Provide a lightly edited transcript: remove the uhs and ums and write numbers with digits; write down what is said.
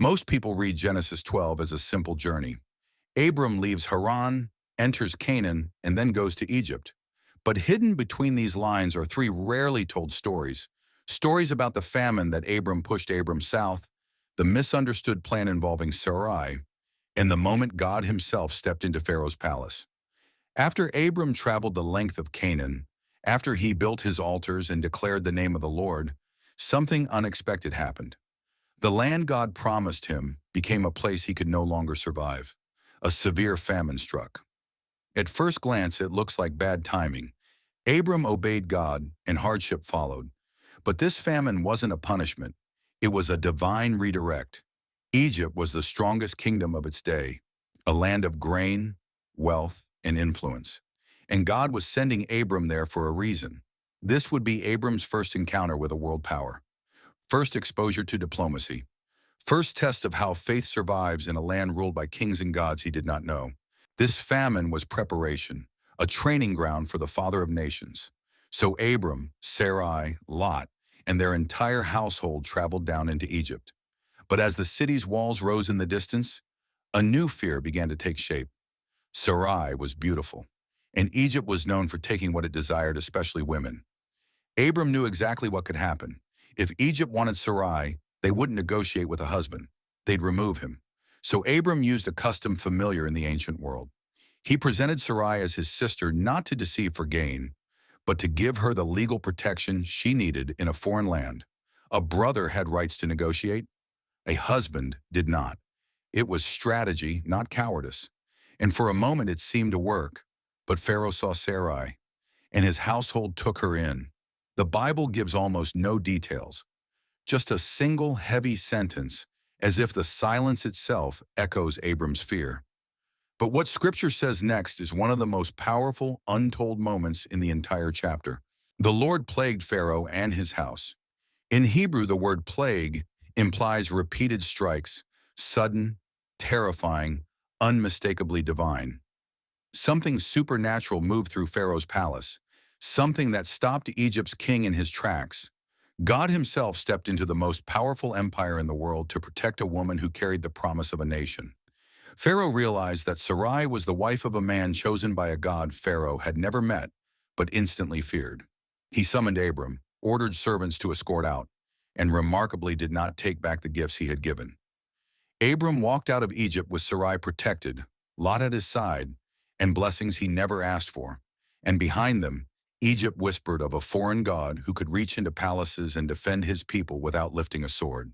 Most people read Genesis 12 as a simple journey. Abram leaves Haran, enters Canaan, and then goes to Egypt. But hidden between these lines are three rarely told stories. Stories about the famine that Abram pushed Abram south, the misunderstood plan involving Sarai, and the moment God himself stepped into Pharaoh's palace. After Abram traveled the length of Canaan, after he built his altars and declared the name of the Lord, something unexpected happened. The land God promised him became a place he could no longer survive. A severe famine struck. At first glance, it looks like bad timing. Abram obeyed God, and hardship followed. But this famine wasn't a punishment. It was a divine redirect. Egypt was the strongest kingdom of its day, a land of grain, wealth, and influence. And God was sending Abram there for a reason. This would be Abram's first encounter with a world power. First exposure to diplomacy. First test of how faith survives in a land ruled by kings and gods he did not know. This famine was preparation, a training ground for the father of nations. So Abram, Sarai, Lot, and their entire household traveled down into Egypt. But as the city's walls rose in the distance, a new fear began to take shape. Sarai was beautiful, and Egypt was known for taking what it desired, especially women. Abram knew exactly what could happen. If Egypt wanted Sarai, they wouldn't negotiate with a husband. They'd remove him. So Abram used a custom familiar in the ancient world. He presented Sarai as his sister not to deceive for gain, but to give her the legal protection she needed in a foreign land. A brother had rights to negotiate. A husband did not. It was strategy, not cowardice. And for a moment it seemed to work, but Pharaoh saw Sarai, and his household took her in. The Bible gives almost no details, just a single heavy sentence, as if the silence itself echoes Abram's fear. But what Scripture says next is one of the most powerful, untold moments in the entire chapter. The Lord plagued Pharaoh and his house. In Hebrew, the word plague implies repeated strikes, sudden, terrifying, unmistakably divine. Something supernatural moved through Pharaoh's palace, something that stopped Egypt's king in his tracks. God himself stepped into the most powerful empire in the world to protect a woman who carried the promise of a nation. Pharaoh realized that Sarai was the wife of a man chosen by a god Pharaoh had never met, but instantly feared. He summoned Abram, ordered servants to escort out, and remarkably did not take back the gifts he had given. Abram walked out of Egypt with Sarai protected, Lot at his side, and blessings he never asked for. And behind them, Egypt whispered of a foreign god who could reach into palaces and defend his people without lifting a sword.